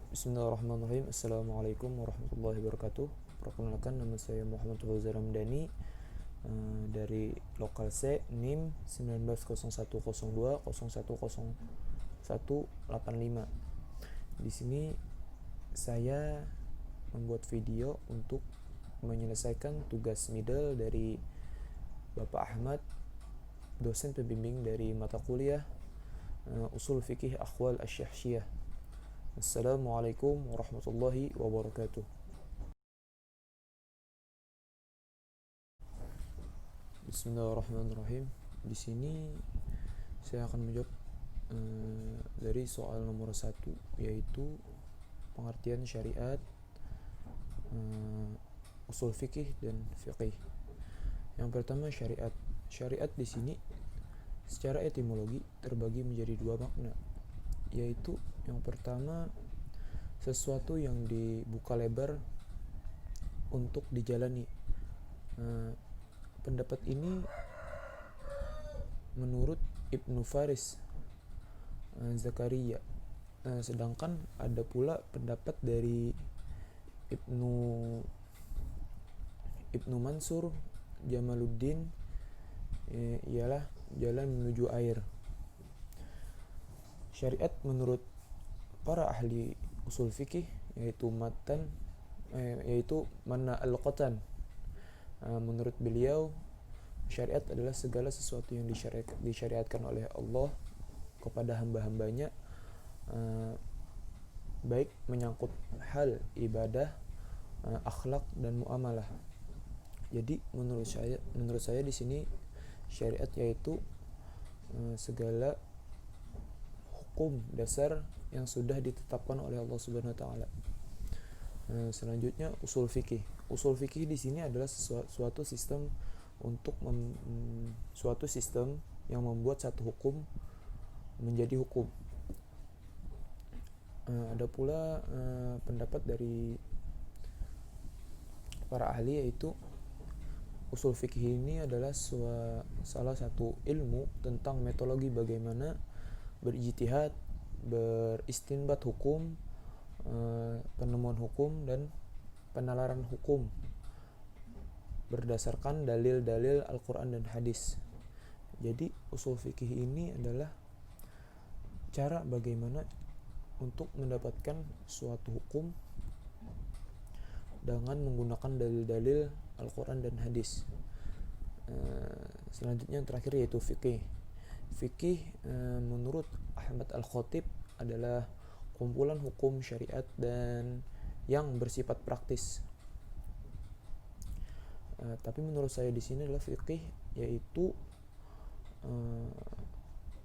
Bismillahirrahmanirrahim. Assalamualaikum warahmatullahi wabarakatuh. Perkenalkan, nama saya Muhammad Fauzan Ramdhani, dari lokal C, NIM 190102010185. Di sini saya membuat video untuk menyelesaikan tugas middle dari Bapak Ahmad, dosen pembimbing dari mata kuliah Usul Fikih Akhwal Asy-Syahsiyah. Assalamualaikum warahmatullahi wabarakatuh. Bismillahirrahmanirrahim. Di sini saya akan menjawab dari soal nomor 1, yaitu pengertian syariat, usul fikih dan fiqih. Yang pertama, syariat. Syariat di sini secara etimologi terbagi menjadi dua makna, yaitu yang pertama, sesuatu yang dibuka lebar untuk dijalani. Pendapat ini menurut Ibnu Faris Zakaria. Sedangkan ada pula pendapat dari Ibnu Mansur Jamaluddin, ialah jalan menuju air. Syariat menurut para ahli usul fikih yaitu Manna al-Qatan. Menurut beliau, syariat adalah segala sesuatu yang disyariatkan oleh Allah kepada hamba-hambanya, baik menyangkut hal ibadah, akhlak dan muamalah. Jadi menurut saya di sini syariat yaitu segala hukum dasar yang sudah ditetapkan oleh Allah Subhanahu wa taala. Selanjutnya, usul fikih. Usul fikih di sini adalah suatu sistem yang membuat satu hukum menjadi hukum. Ada pula pendapat dari para ahli, yaitu usul fikih ini adalah salah satu ilmu tentang metodologi bagaimana berijtihad, beristinbat hukum, penemuan hukum dan penalaran hukum berdasarkan dalil-dalil Al-Quran dan hadis. Jadi usul fikih ini adalah cara bagaimana untuk mendapatkan suatu hukum dengan menggunakan dalil-dalil Al-Quran dan hadis. Selanjutnya yang terakhir yaitu fikih. Fikih menurut Ahmad Al-Khatib adalah kumpulan hukum syariat dan yang bersifat praktis. Tapi menurut saya di sini adalah fikih yaitu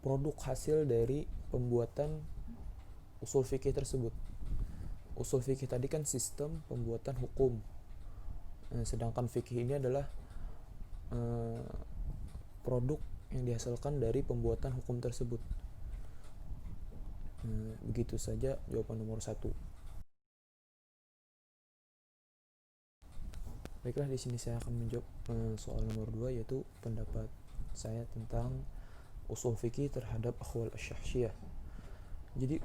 produk hasil dari pembuatan usul fikih tersebut. Usul fikih tadi kan sistem pembuatan hukum, sedangkan fikih ini adalah produk yang dihasilkan dari pembuatan hukum tersebut. Begitu saja jawaban nomor 1. Baiklah, di sini saya akan menjawab soal nomor 2, yaitu pendapat saya tentang usul fikih terhadap Akhwal Asy-Syahsiyah. Jadi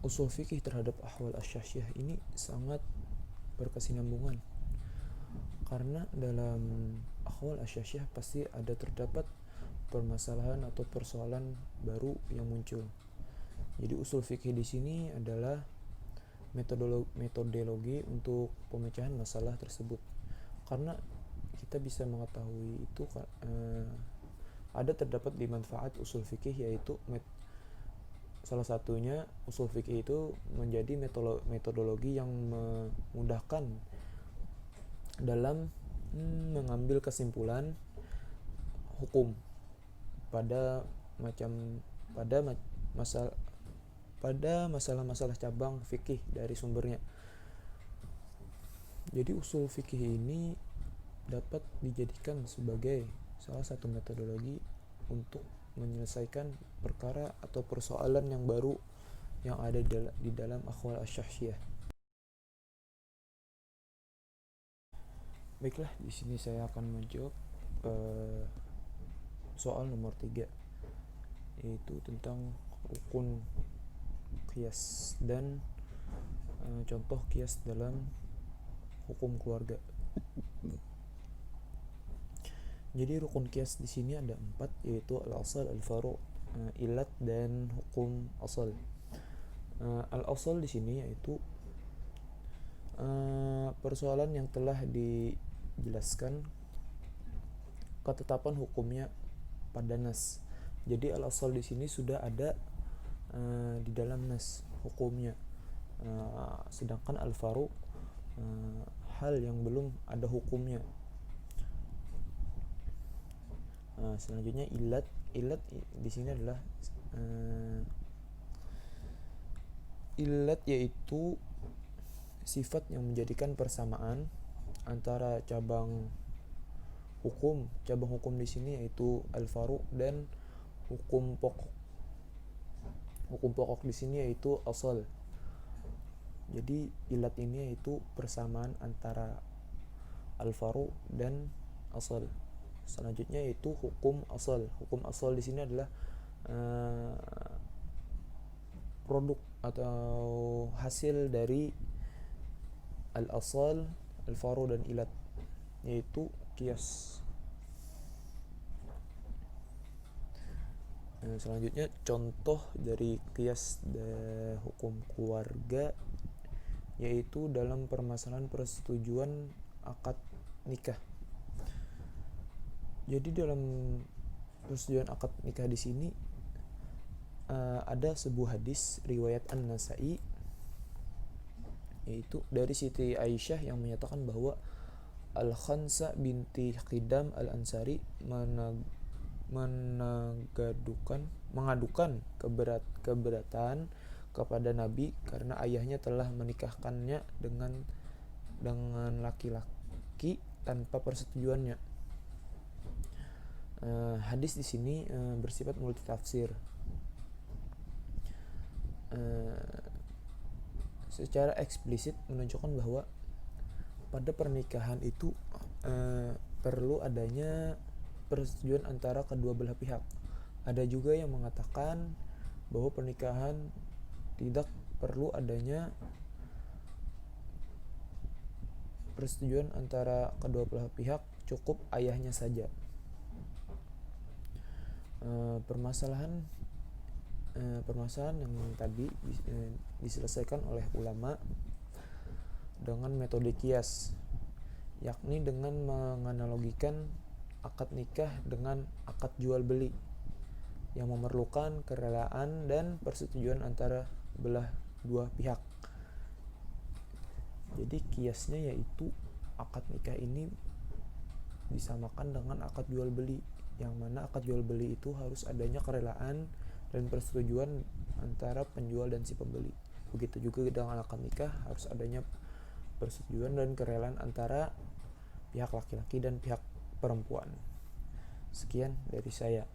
usul fikih terhadap Akhwal Asy-Syahsiyah ini sangat berkesinambungan, karena dalam Akhwal Asy-Syahsiyah pasti ada terdapat permasalahan atau persoalan baru yang muncul. Jadi usul fikih di sini adalah metodologi untuk pemecahan masalah tersebut, karena kita bisa mengetahui itu ada terdapat di manfaat usul fikih, yaitu salah satunya usul fikih itu menjadi metodologi yang memudahkan dalam mengambil kesimpulan hukum pada masalah-masalah cabang fikih dari sumbernya. Jadi usul fikih ini dapat dijadikan sebagai salah satu metodologi untuk menyelesaikan perkara atau persoalan yang baru yang ada di dalam Akhwal Asy-Syahsiyah. Baiklah, di sini saya akan menjawab soal nomor 3, yaitu tentang rukun qiyas dan contoh qiyas dalam hukum keluarga. Jadi rukun qiyas di sini ada 4, yaitu al-asal, al-faru', ilat dan hukum asal. Al-asal di sini yaitu persoalan yang telah dijelaskan ketetapan hukumnya pada nas. Jadi al-asal di sini sudah ada di dalam nas hukumnya. Sedangkan al-faru' hal yang belum ada hukumnya. Selanjutnya ilat di sini adalah ilat yaitu sifat yang menjadikan persamaan antara cabang hukum. Cabang hukum di sini yaitu al-faru' dan hukum pokok. Hukum pokok di sini yaitu asal. Jadi ilat ini yaitu persamaan antara al-faru' dan asal. Selanjutnya yaitu hukum asal. Hukum asal di sini adalah produk atau hasil dari al-asal, al-faru' dan ilat, yaitu qiyas. Selanjutnya contoh dari qiyas hukum keluarga, yaitu dalam permasalahan persetujuan akad nikah. Jadi dalam persetujuan akad nikah di sini ada sebuah hadis riwayat An-Nasa'i, yaitu dari Siti Aisyah yang menyatakan bahwa Al-Khansa binti Qidam Al-Ansari mengadukan keberatan kepada Nabi karena ayahnya telah menikahkannya dengan laki-laki tanpa persetujuannya. Hadis di sini bersifat multitafsir. Secara eksplisit menunjukkan bahwa pada pernikahan itu perlu adanya persetujuan antara kedua belah pihak. Ada juga yang mengatakan bahwa pernikahan tidak perlu adanya persetujuan antara kedua belah pihak, cukup ayahnya saja. Permasalahan yang tadi diselesaikan oleh ulama dengan metode qiyas, yakni dengan menganalogikan akad nikah dengan akad jual beli yang memerlukan kerelaan dan persetujuan antara belah dua pihak. Jadi qiyasnya yaitu akad nikah ini disamakan dengan akad jual beli, yang mana akad jual beli itu harus adanya kerelaan dan persetujuan antara penjual dan si pembeli. Begitu juga dengan akad nikah harus adanya persetujuan dan kerelaan antara pihak laki-laki dan pihak perempuan. Sekian dari saya.